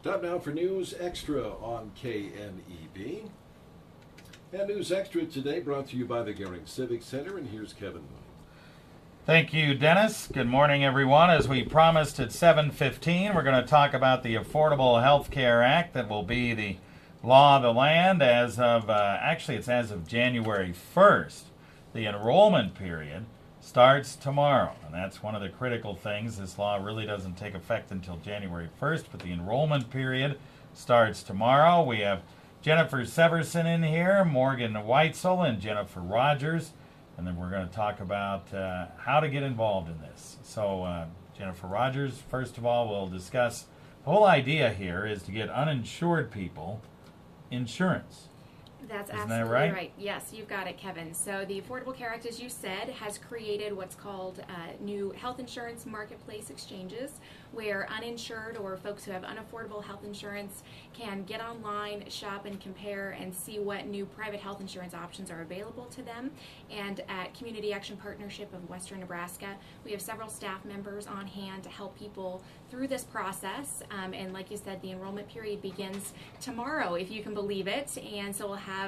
Time now for News Extra on KNEB. And News Extra today brought to you by the Gehring Civic Center, and here's Kevin. Thank you, Dennis. Good morning, everyone. As we promised at 7:15, we're going to talk about the Affordable Health Care Act that will be the law of the land as of, it's as of January 1st. The enrollment period starts tomorrow, and that's one of the critical things. This law really doesn't take effect until January 1st, but the enrollment period starts tomorrow. We have Jennifer Severson in here, Morgan Weitzel, and Jennifer Rogers, and then we're going to talk about how to get involved in this. So, Jennifer Rogers, first of all, we'll discuss the whole idea here is to get uninsured people insurance. That's Isn't absolutely that right? right. Yes, you've got it, Kevin. So the Affordable Care Act, as you said, has created what's called new health insurance marketplace exchanges, where uninsured or folks who have unaffordable health insurance can get online, shop and compare and see what new private health insurance options are available to them. And at Community Action Partnership of Western Nebraska, we have several staff members on hand to help people through this process. And like you said, the enrollment period begins tomorrow, if you can believe it. And so we'll have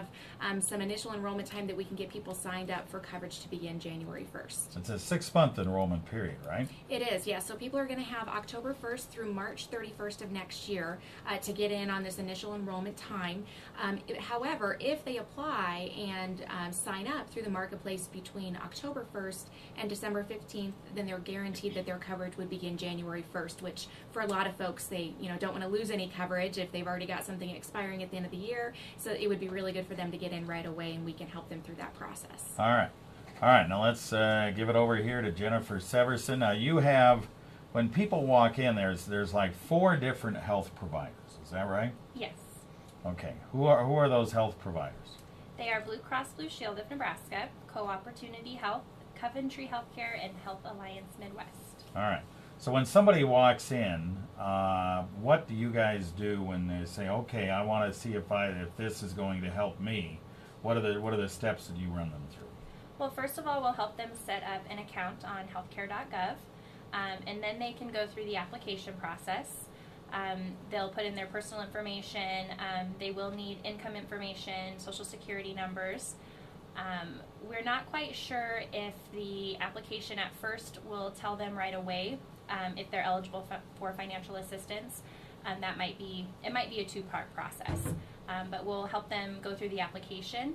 some initial enrollment time that we can get people signed up for coverage to begin January 1st. It's a 6-month enrollment period, right? It is, yeah. So people are going to have October 1st through March 31st of next year to get in on this initial enrollment time. However, if they apply and sign up through the marketplace between October 1st and December 15th, then they're guaranteed that their coverage would begin January 1st, which for a lot of folks, they don't want to lose any coverage if they've already got something expiring at the end of the year. So it would be really good for them to get in right away, and we can help them through that process. All right. Now let's give it over here to Jennifer Severson. Now you have, when people walk in, there's like 4 different health providers. Is that right? Yes. Okay. Who are those health providers? They are Blue Cross Blue Shield of Nebraska, Co-Opportunity Health, Coventry Healthcare, and Health Alliance Midwest. All right. So when somebody walks in, what do you guys do when they say, "Okay, I want to see if this is going to help me"? What are the steps that you run them through? Well, first of all, we'll help them set up an account on healthcare.gov, and then they can go through the application process. They'll put in their personal information. They will need income information, social security numbers. We're not quite sure if the application at first will tell them right away if they're eligible for financial assistance. It might be a 2-part process, but we'll help them go through the application.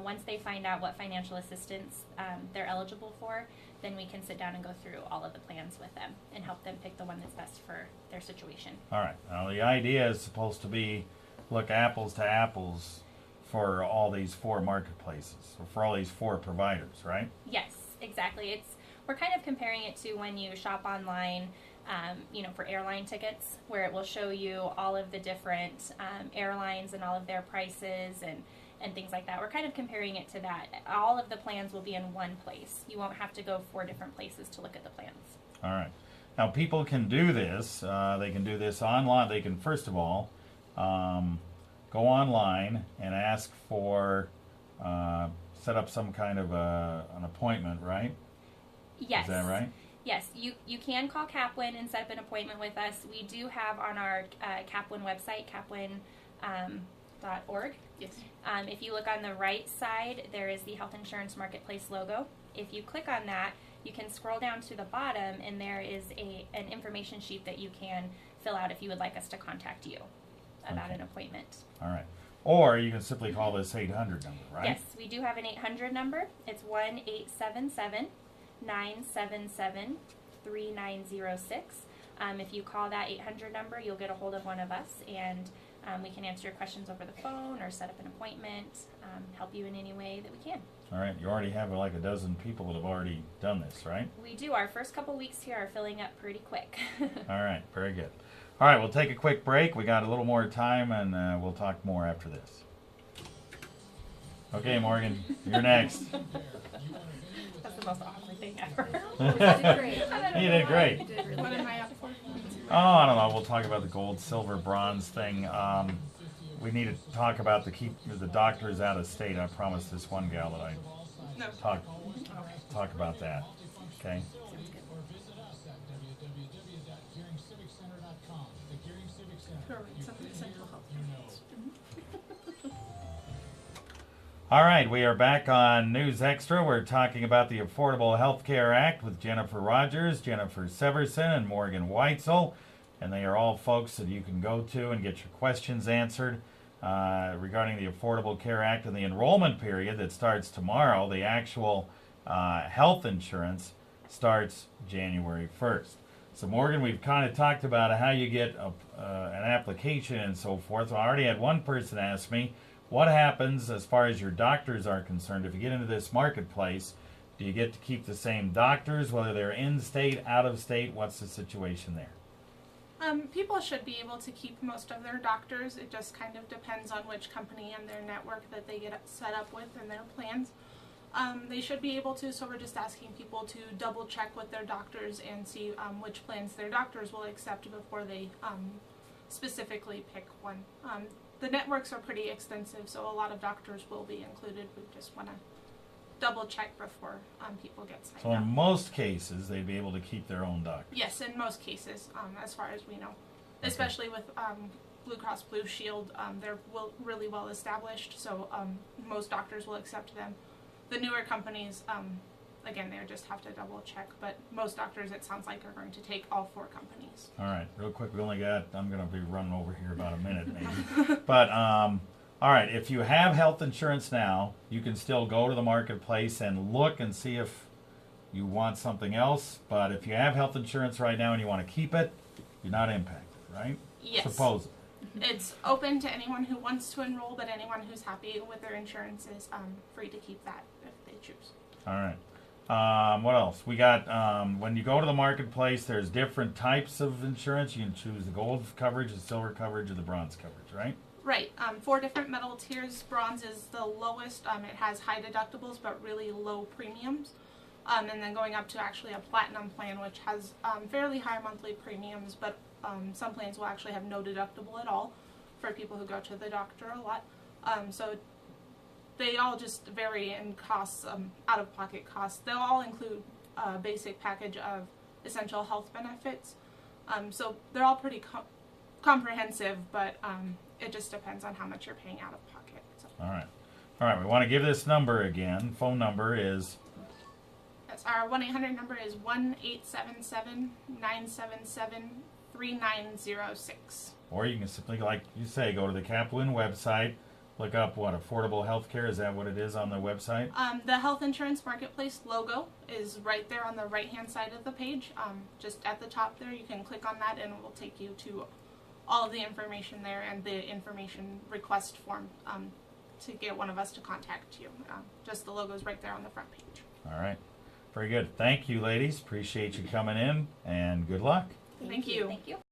Once they find out what financial assistance they're eligible for, then we can sit down and go through all of the plans with them and help them pick the one that's best for their situation. All right. Now the idea is supposed to be look apples to apples for all these 4 marketplaces, or for all these 4 providers, right? Yes, exactly. We're kind of comparing it to when you shop online, for airline tickets, where it will show you all of the different airlines and all of their prices and things like that. We're kind of comparing it to that. All of the plans will be in one place. You won't have to go 4 different places to look at the plans. All right. Now people can do this. They can do this online. They can first of all go online and ask for set up some kind of an appointment, right? Yes. Is that right? Yes, you can call Kaplan and set up an appointment with us. We do have on our Kaplan website, kaplan.org. Yes. If you look on the right side, there is the Health Insurance Marketplace logo. If you click on that, you can scroll down to the bottom, and there is an information sheet that you can fill out if you would like us to contact you about an appointment. All right. Or you can simply call this 800 number, right? Yes, we do have an 800 number. It's 1-877-977-3906. If you call that 800 number, you'll get a hold of one of us, and we can answer your questions over the phone or set up an appointment, help you in any way that we can. All right. You already have like a dozen people that have already done this, right? We do. Our first couple weeks here are filling up pretty quick. All right. Very good. All right. We'll take a quick break. We got a little more time, and we'll talk more after this. Okay, Morgan, you're next. That's the most awkward thing ever. You did great. You did great. You did really What good. am I up for? Oh, I don't know. We'll talk about the gold, silver, bronze thing. We need to talk about keep the doctors out of state. I promised this one gal that I'd No. talk about that. Okay. www.gearingciviccenter.com. The Gearing Civic Center. Correct, You've some been essential here, health you know. All right, we are back on News Extra. We're talking about the Affordable Health Care Act with Jennifer Rogers, Jennifer Severson, and Morgan Weitzel. And they are all folks that you can go to and get your questions answered regarding the Affordable Care Act and the enrollment period that starts tomorrow. The actual health insurance starts January 1st. So, Morgan, we've kind of talked about how you get an application and so forth. I already had one person ask me, what happens as far as your doctors are concerned if you get into this marketplace? Do you get to keep the same doctors, whether they're in-state, out-of-state? What's the situation there? People should be able to keep most of their doctors. It just kind of depends on which company and their network that they get set up with and their plans. They should be able to, so we're just asking people to double check with their doctors and see which plans their doctors will accept before they specifically pick one. The networks are pretty extensive, so a lot of doctors will be included. We just want to double check before people get signed So up. in most cases, they'd be able to keep their own doctor. Yes, in most cases, as far as we know. Especially with Blue Cross Blue Shield, they're really well established, so most doctors will accept them. The newer companies, again, they just have to double check, but most doctors, it sounds like, are going to take all 4 companies. All right, real quick, we only got, I'm going to be running over here about a minute maybe. But, all right, if you have health insurance now, you can still go to the marketplace and look and see if you want something else. But if you have health insurance right now and you want to keep it, you're not impacted, right? Yes. Supposedly. It's open to anyone who wants to enroll, but anyone who's happy with their insurance is free to keep that if they choose. All right. What else? We got, when you go to the marketplace, there's different types of insurance. You can choose the gold coverage, the silver coverage, or the bronze coverage, right? Right. 4 different metal tiers. Bronze is the lowest. It has high deductibles but really low premiums. And then going up to actually a platinum plan, which has fairly high monthly premiums, but some plans will actually have no deductible at all for people who go to the doctor a lot. So they all just vary in costs, out-of-pocket costs. They'll all include a basic package of essential health benefits. So they're all pretty comprehensive, but it just depends on how much you're paying out of pocket. So. All right. All right, we want to give this number again. Phone number is... Yes, our 1-800 number is 1-877-977-3906. Or you can simply, like you say, go to the Kaplan website, look up what affordable health care, is that what it is on the website? The health insurance marketplace logo is right there on the right-hand side of the page. Just at the top there, you can click on that and it will take you to all of the information there and the information request form to get one of us to contact you. Just the logo is right there on the front page. All right. Very good. Thank you, ladies. Appreciate you coming in, and good luck. Thank you. Thank you.